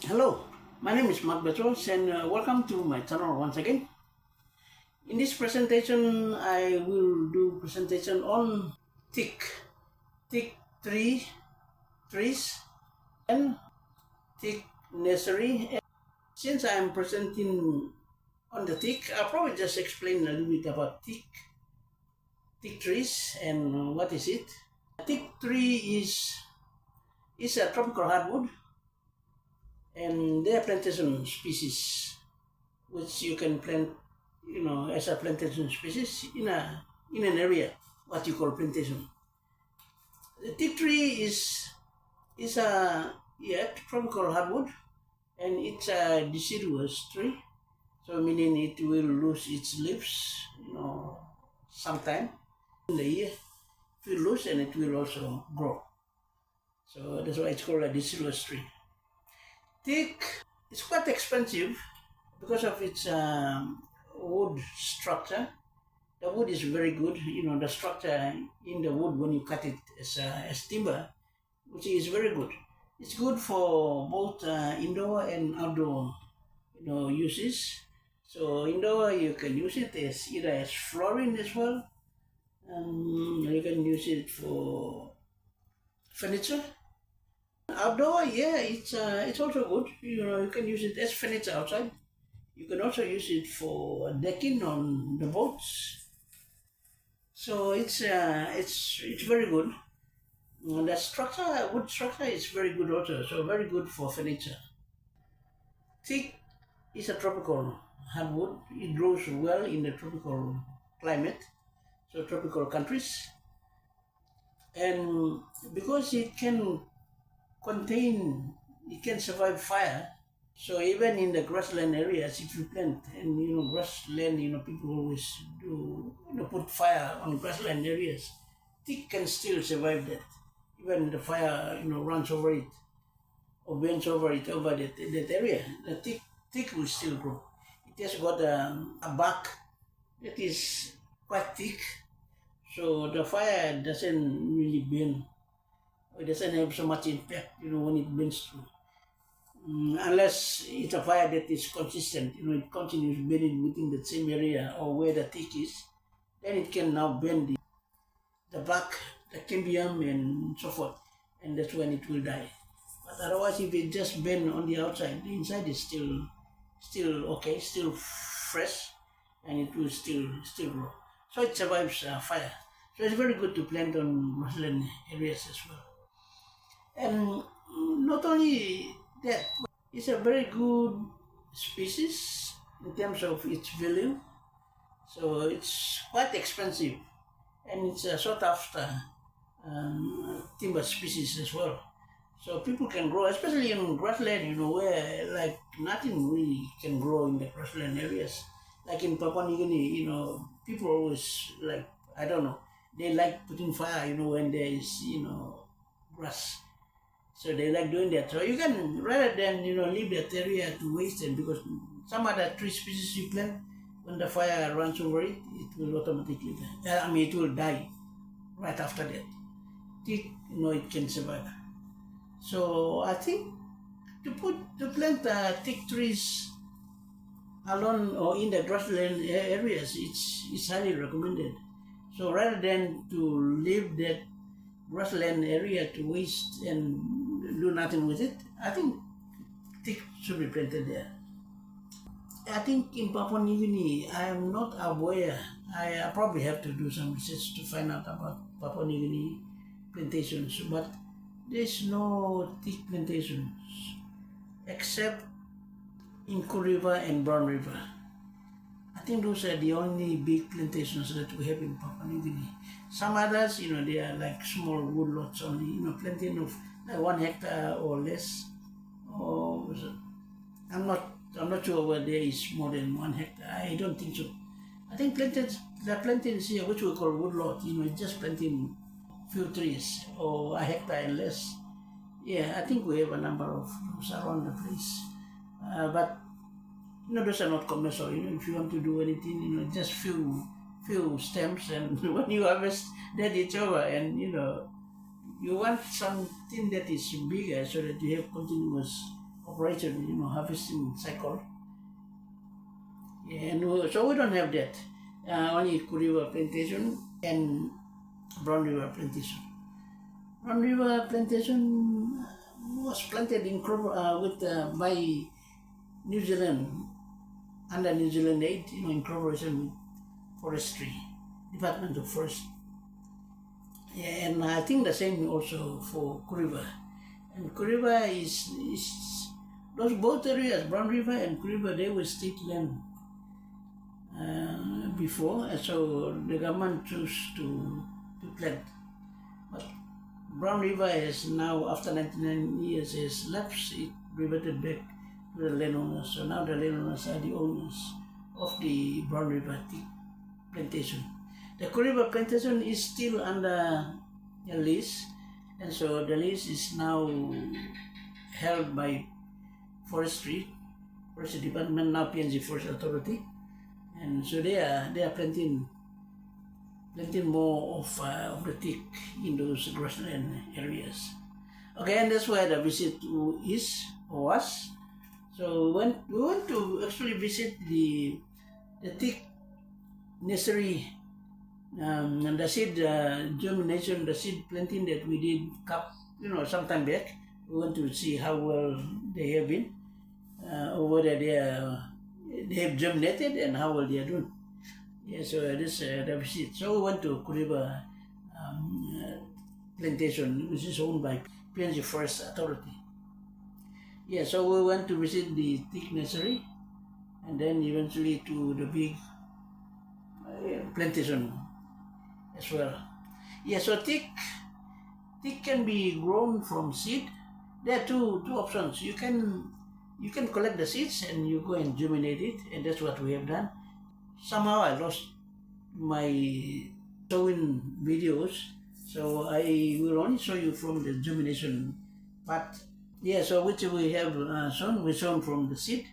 Hello, my name is Mark Betros and welcome to my channel once again. In this presentation, I will do presentation on teak trees and teak nursery. And since I am presenting on the teak, I'll probably just explain a little bit about teak trees and what is it. Teak tree is a tropical hardwood, and they are plantation species which you can plant, as a plantation species in an area what you call plantation. The teak tree is a tropical hardwood, and it's a deciduous tree, so meaning it will lose its leaves sometime in the year. It will lose and it will also grow, so that's why it's called a deciduous tree. Teak is quite expensive because of its wood structure. The wood is very good. The structure in the wood when you cut it as timber, which is very good. It's good for both indoor and outdoor, uses. So indoor you can use it as either as flooring as well. You can use it for furniture. Outdoor, it's also good. You can use it as furniture outside. You can also use it for decking on the boats. So it's very good. And the wood structure is very good also. So very good for furniture. Teak is a tropical hardwood. It grows well in the tropical climate, so tropical countries. And because it can survive fire, so even in the grassland areas, if you plant, and grassland, people always do put fire on grassland areas, teak can still survive that. Even the fire runs over it or bends over that area, the teak will still grow. It has got a bark that is quite thick, so the fire doesn't really burn. It doesn't have so much impact, when it burns through. Unless it's a fire that is consistent, it continues burning within the same area or where the teak is, then it can now burn the bark, the cambium and so forth, and that's when it will die. But otherwise, if it just burn on the outside, the inside is still okay, still fresh, and it will still grow. So it survives fire. So it's very good to plant on grassland areas as well. And not only that, but it's a very good species in terms of its value. So it's quite expensive, and it's a sought after timber species as well. So people can grow, especially in grassland, where like nothing really can grow in the grassland areas. Like in Papua New Guinea, people always they like putting fire, when there is, grass. So they like doing that. So you can, rather than, leave that area to waste it, because some other tree species you plant, when the fire runs over it, it will automatically die. It will die right after that. Teak, it can survive. So I think to plant teak trees along or in the grassland areas, it's highly recommended. So rather than to leave that grassland area to waste and do nothing with it, I think teak should be planted there. I think in Papua New Guinea, I am not aware. I probably have to do some research to find out about Papua New Guinea plantations, but there's no teak plantations except in Kuriva and Brown River. I think those are the only big plantations that we have in Papua New Guinea. Some others, they are like small woodlots only, planting of like 1 hectare or less. I'm not sure whether there is more than 1 hectare. I don't think so. I think the plantations here, which we call woodlot, just planting few trees or 1 hectare and less. Yeah, I think we have a number of those around the place. But those are not commercial. If you want to do anything, just few stems, and when you harvest, that it's over. And you want something that is bigger so that you have continuous operation, harvesting cycle. Yeah, and so we don't have that. Only Kuriva plantation and Brown River plantation. Brown River plantation was planted in by New Zealand, under New Zealand aid, in cooperation with Forestry, Department of Forestry. Yeah, and I think the same also for Kuriva. And Kuriva is those both areas, Brown River and Kuriva, they were state land before, and so the government chose to plant. But Brown River has now, after 99 years, has lapsed. It reverted back to the landowners. So now the landowners are the owners of the Brown River Teak plantation. The Kuriva plantation is still under a lease, and so the lease is now held by Forestry Department, now PNG Forest Authority, and so they are planting more of the teak in those grassland areas. Okay, and that's where the visit was. So when we went to actually visit the teak nursery, and the seed germination, the seed planting that we did some time back. We want to see how well they have been, or whether they have germinated and how well they are doing. Yeah, so this the visit. So we went to Kuriva plantation, which is owned by PNG Forest Authority. Yeah, so we went to visit the teak nursery, and then eventually to the big plantation as well. Yeah, so teak can be grown from seed. There are two options. You can collect the seeds and you go and germinate it, and that's what we have done. Somehow I lost my sowing videos, so I will only show you from the germination part. Yeah, so which we have sown, we sown from the seed,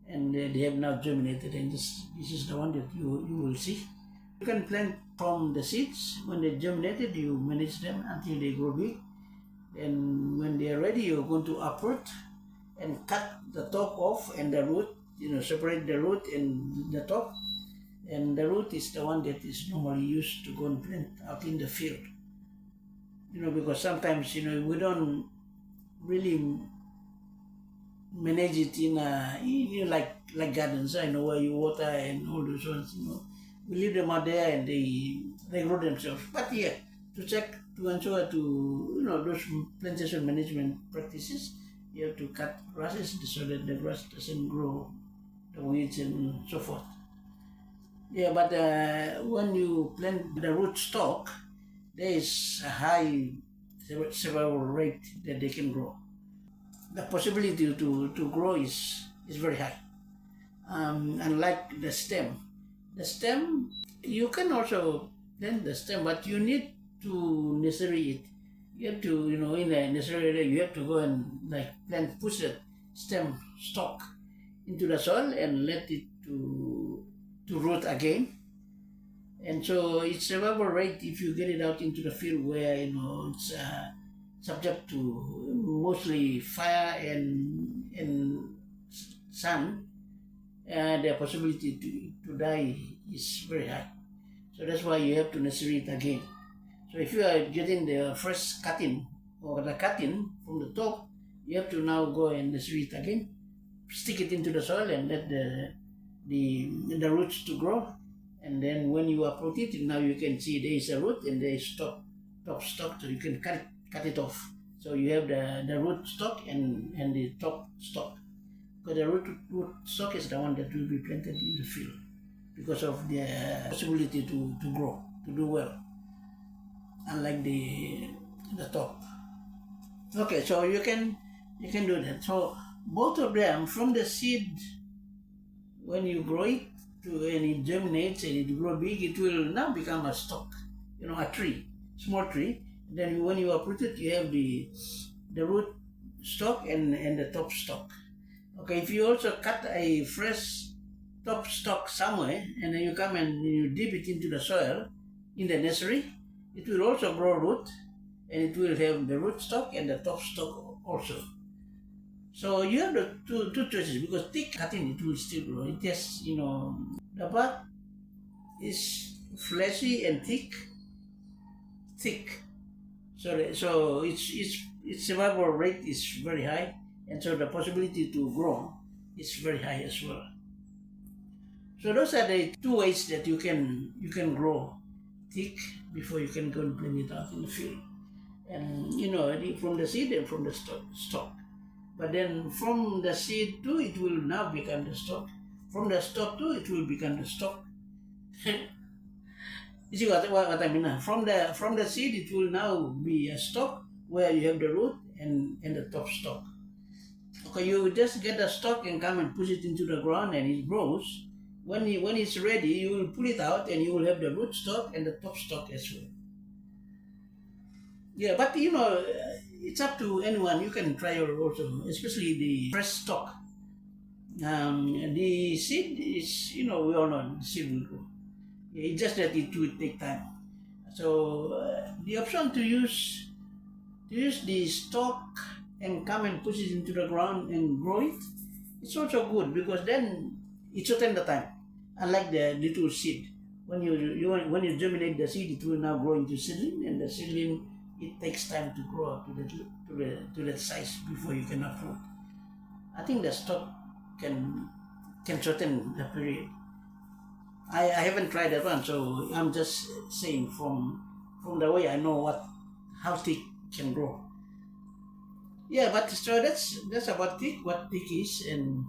and they have now germinated, and this is the one that you will see. You can plant from the seeds. When they germinated, you manage them until they grow big. And when they are ready, you're going to uproot and cut the top off and the root, separate the root and the top. And the root is the one that is normally used to go and plant out in the field. Because sometimes, we don't really manage it in like gardens, where you water and all those ones, We leave them out there and they grow themselves. But yeah, to ensure those plantation management practices, you have to cut grasses so that the grass doesn't grow the weeds and so forth. Yeah, but when you plant the root stock, there is a high survival rate that they can grow. The possibility to grow is very high. Unlike the stem. The stem, you can also plant the stem, but you need to nursery it. You have to, in the nursery area, you have to go and push the stem stalk into the soil and let it to root again. And so its survival rate, if you get it out into the field where it's subject to mostly fire and sun, the possibility to die is very high. So that's why you have to nursery it again. So if you are getting the first cutting or the cutting from the top, you have to now go and nursery it again, stick it into the soil and let the roots to grow. And then when you uproot it, now you can see there is a root and there is top stalk, so you can cut it off. So you have the root stalk and the top stalk. Because the root stalk is the one that will be planted in the field because of the possibility to grow, to do well, unlike the top. Okay, so you can do that. So both of them, from the seed, when you grow it and it germinates and it grows big, it will now become a stalk, a tree, small tree. Then when you uproot it, you have the root stalk and the top stalk. Okay, if you also cut a fresh top stalk somewhere and then you come and you dip it into the soil in the nursery, it will also grow root and it will have the root stalk and the top stalk also. So you have the two choices, because thick cutting it will still grow. It just, the bark is fleshy and thick. So its survival rate is very high, and so the possibility to grow is very high as well. So those are the two ways that you can grow thick before you can go and plant it out in the field. And from the seed and from the stock. But then from the seed too, it will now become the stock. From the stock too, it will become the stock. You see what I mean? From the seed, it will now be a stalk where you have the root and the top stalk. Okay, you just get the stalk and come and push it into the ground and it grows. When it's ready, you will pull it out and you will have the root stalk and the top stalk as well. Yeah, but it's up to anyone. You can try also, especially the fresh stalk. The seed is, we all know the seed will grow. It's just that it will take time. So the option to use the stalk and come and push it into the ground and grow it, it's also good, because then it shortens the time. Unlike the little seed, when you germinate the seed, it will now grow into seedling, and the seedling, it takes time to grow up to that size before you can uproot. I think the stalk can shorten the period. I haven't tried that one, so I'm just saying from the way I know how thick can grow. Yeah, but so that's about thick, what thick is, and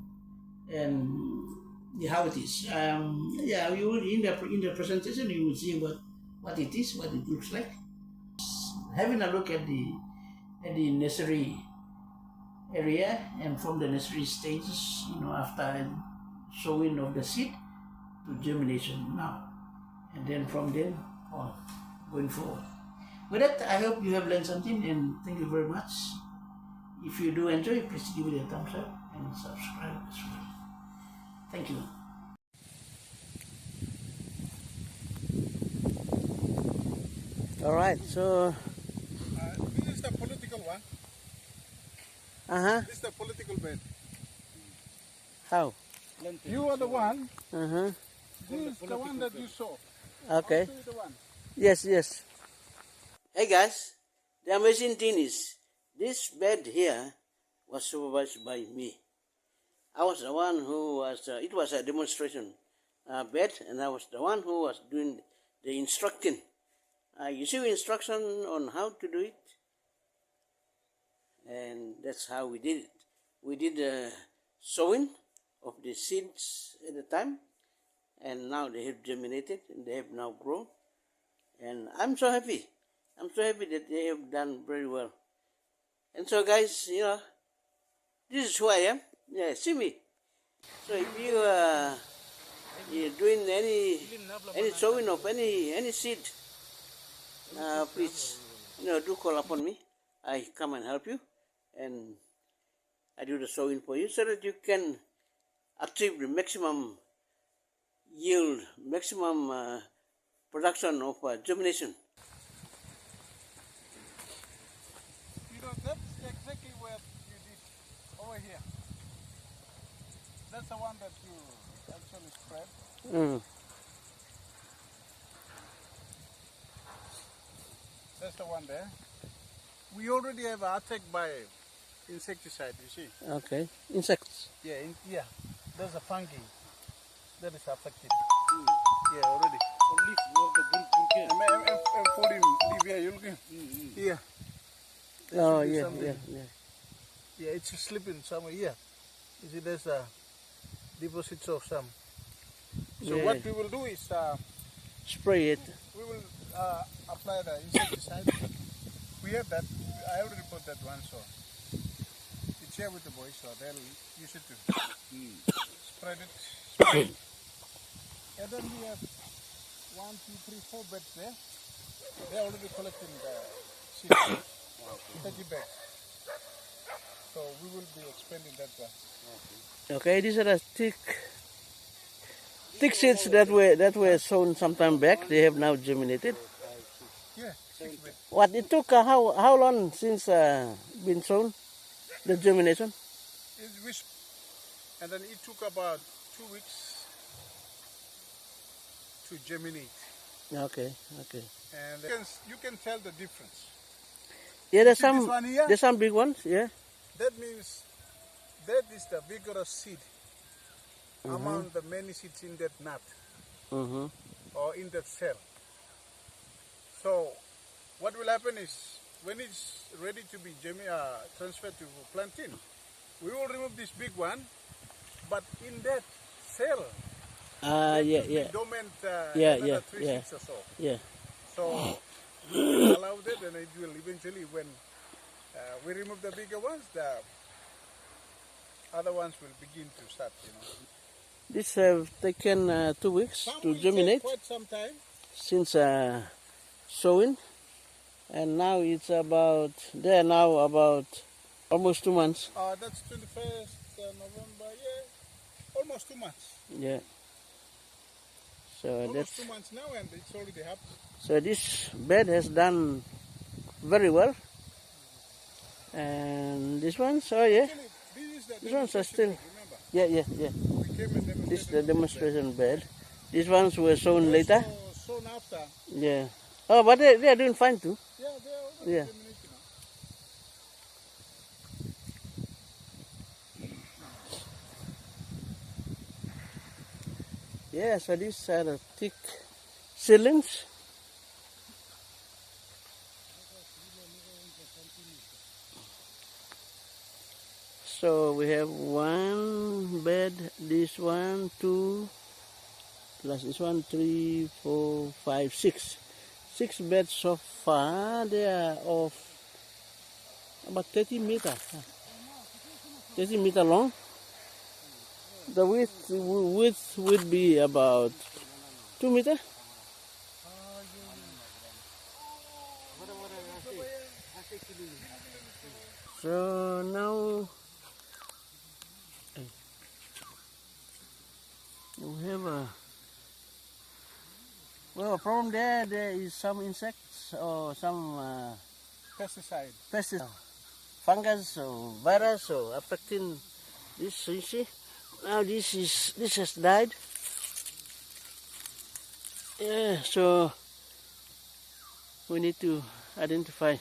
how it is. Yeah, you will in the presentation you will see what it is, what it looks like. Having a look at the nursery area, and from the nursery stages, after sowing of the seed to germination now, and then from then on going forward. With that, I hope you have learned something, and thank you very much. If you do enjoy, please give it a thumbs up and subscribe as well. Thank you. All right, so this is the political one. This is the political bed. How? You are the one. This is the one that you saw. Okay. I'll show you the one. Yes. Hey guys, the amazing thing is, this bed here was supervised by me. I was the one who was, it was a demonstration bed, and I was the one who was doing the instructing. You see instruction on how to do it, and that's how we did it. We did the sowing of the seeds at the time, and now they have germinated and they have now grown, and I'm so happy. I'm so happy that they have done very well. And so guys, this is who I am. Yeah, see me. So if you're doing any sowing of any seed, please, do call upon me. I come and help you, and I do the sowing for you, so that you can achieve the maximum yield, maximum production of germination. That's exactly what you did over here. That's the one that you actually spread. That's the one there. We already have attack by insecticide, you see. Okay, insects. Yeah, there's a fungi that is affected. Yeah, already. I'm putting leaf here, you looking? Yeah. Oh, yeah. Yeah, it's sleeping somewhere here. You see, there's deposits of some. So what we will do is spray it. we will apply the insecticide. We have that. I already put that one, so it's here with the boys, so they'll use it to spread it. And then we have 1, 2, 3, 4 beds there. They're already collecting the seeds. 30 bags. So we will be expanding that one. Okay, these are the thick seeds that were sown some time back. They have now germinated. Yeah, 6 beds. What it took? How long since been sown? The germination? and then it took about 2 weeks to germinate. Okay, okay. And you can tell the difference. Yeah, there's See this some one here? there's some big ones. Yeah. That means that is the vigorous seed among the many seeds in that nut or in that cell. So what will happen is when it's ready to be transferred to plantain, we will remove this big one, but in that cell, Yeah. dormant Yeah, another yeah, 3 yeah. seeds or so. Yeah. So we will allow that, and it will eventually, when we remove the bigger ones, the other ones will begin to start, This have taken 2 weeks Some to will germinate take quite some time. since sowing, and now it's about almost 2 months. That's 21st November, almost 2 months. Yeah. So Almost that's 2 months now, and it's already happened. so this bed has done very well, and this one's yeah. Actually, this is the These ones are demonstration still bed, remember? yeah. We came and This is demonstrated the on demonstration bed. These ones were sown bed. later. Also sown after. Yeah. Oh, but they are doing fine too. Yeah, they are already Yeah. germinating now. Yeah, so these are the thick seedlings. So we have one bed, this one, two, plus this one, 3, 4, 5, 6. 6 beds so far. They are of about 30 meters. 30 meter long. The width would be about 2 meters. So now we have a problem there. There is some insects or some Pesticide. pesticide, fungus or virus or affecting this. You see, now this has died. Yeah, so we need to identify.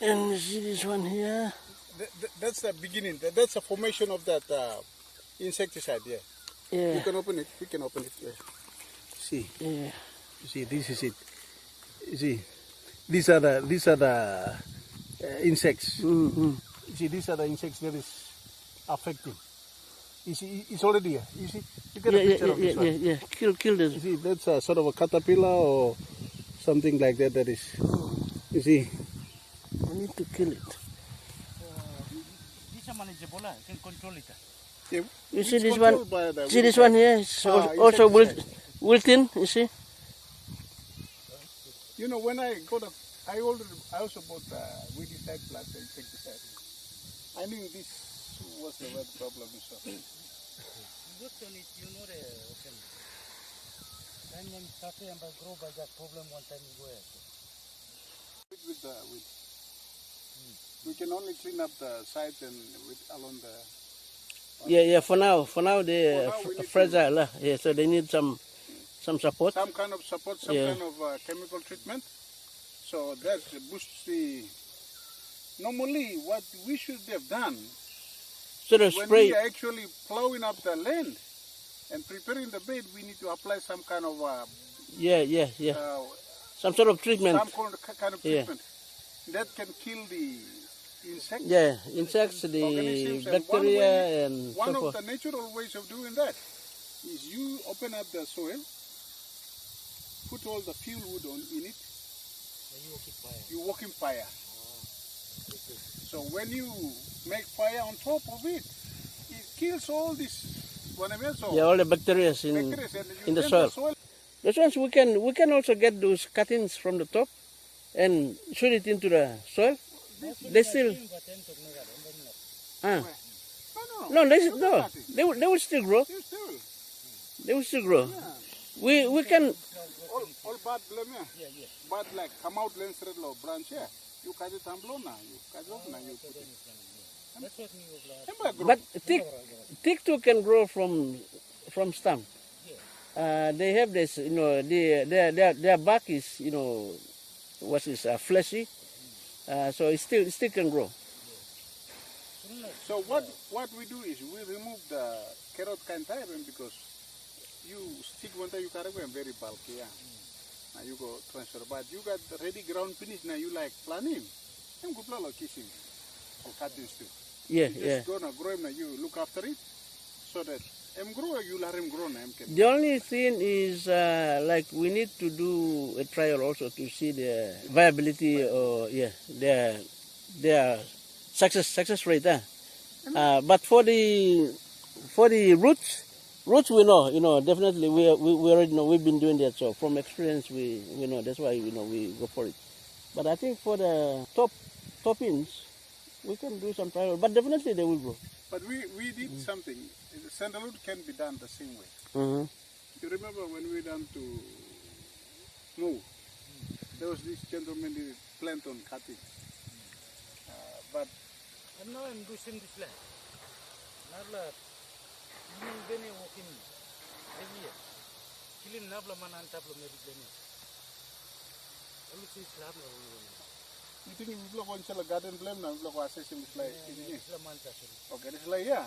And you see this one here. That's the beginning. That's the formation of that insecticide. Yeah. Yeah. You can open it. We can open it. Yeah. See. Yeah. You see, this is it. You see, these are the insects. You see, these are the insects that is affecting. You see, it's already here. You see, you get a picture of this one. Yeah. Kill this. You see, that's a sort of a caterpillar or something like that. That is. You see. I need to kill it. This is manageable. You can control it. Yeah, You see it's this one? controlled by the See this one here? It's also wilting. You see? You know, when I I also bought weedicide plus insecticide. I knew this was the word problem. So. Good on it, you know the okay. Time when started and grow by that problem one time you go ahead. We can only clean up the sides and along the. Yeah. For now they are For now we need fragile. Yeah, so they need some support. Some kind of support, some kind of chemical treatment. So that boosts the. Normally, what we should have done So the when spray. we are actually plowing up the land and preparing the bed, we need to apply some kind of Yeah. Some sort of treatment. some kind of Yeah. treatment that can kill the insects. Yeah, insects, the organisms, and bacteria, and one so of forth. the natural ways of doing that is you open up the soil, put all the fuel wood in it, you walk in fire. So when you make fire on top of it, it kills all this. Yeah, all the bacteria in the soil. Those ones we can also get those cuttings from the top and shoot it into the soil. They still they will still grow. They will still grow. We can All bad blame here. Bad like come out lens red low branch here. You cut it and blow now. You cut it off now. You put it. That's what we would like. Emba grow. But teak too can grow from stem. They have this, their bark is, fleshy, so it still can grow. So what we do is we remove the carrot kind type because you stick one time you carry them very bulky, yeah. Now you go transfer, but you got the ready ground finish now. You like plant him, I'm good plan like kissing or cutting too. Yeah, You just gonna grow him now. You look after it so that him grow. You let him grow now. The only thing is we need to do a trial also to see the viability or their success rate. But for the roots we know, definitely we already know, we've been doing that, so from experience we know, that's why we go for it. But I think for the toppings we can do some trial, but definitely they will grow. But we did something. The sandalwood can be done the same way. You remember when we done to move? There was this gentleman who plant on cutting, but And now I'm doing this land. Nabla, you bene walking every year. Killing Nabla man and tablo medicine. Only see slab. you think we block one shell garden blame now, block our system is like, okay, it's like, yeah.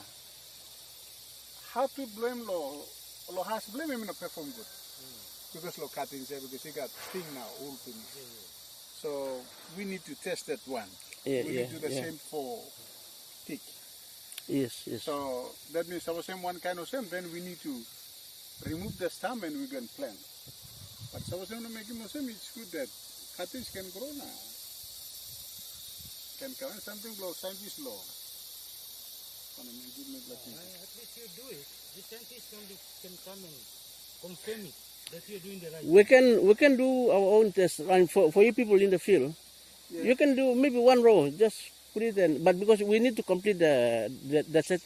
How to blame lo has blame him in a perform good. Because lo cutting say because he got sting now, all things. So we need to test that one. We need to do the same for Teak. Yes. So that means our same one kind of stem, then we need to remove the stem and we can plant. But so to make him same, it's good that cuttings can grow now. Can come something low, scientist law. At least you do it. The scientists can come and confirm it that you're doing the right thing. We can do our own test, and for you people in the field, you can do maybe one row, just put it in. But because we need to complete the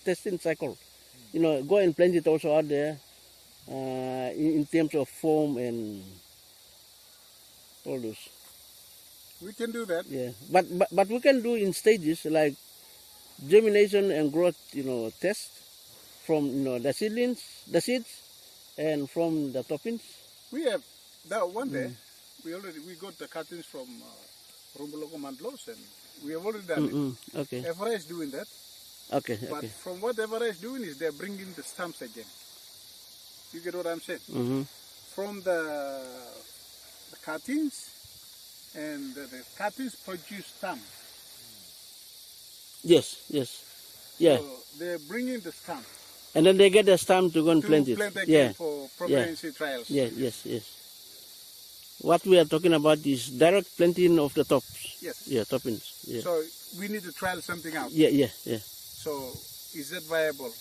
testing cycle, go and plant it also out there, in terms of form and all those. We can do that. Yeah, but we can do in stages like germination and growth, test from the seeds, and from the toppings. We have that one day. We got the cuttings from Rumboloko Mandlos, and we have already done it. Okay. Evra is doing that. Okay. But from what Evra is doing is they're bringing the stumps again. You get what I'm saying? From the cuttings, and the cuttings produce stump. Yes. Yeah. So they're bringing the stump. And then they get the stump to go and plant it. Again for pregnancy trials. Yes. What we are talking about is direct planting of the tops. Yes. Yeah, toppings. Yeah. So we need to trial something out. Yeah. So is that viable?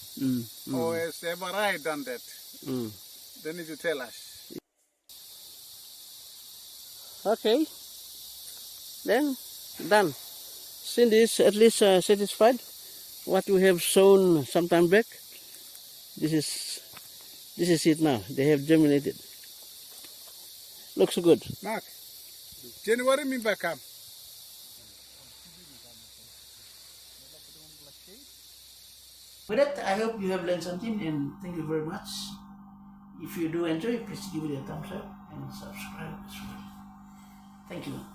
Or has Everai done that? They need to tell us. Okay. Then done. Cindy is at least satisfied. What we have sown some time back. This is it now. They have germinated. Looks good. Mark, January me back up. With that, I hope you have learned something, and thank you very much. If you do enjoy, please give it a thumbs up and subscribe as well. Thank you.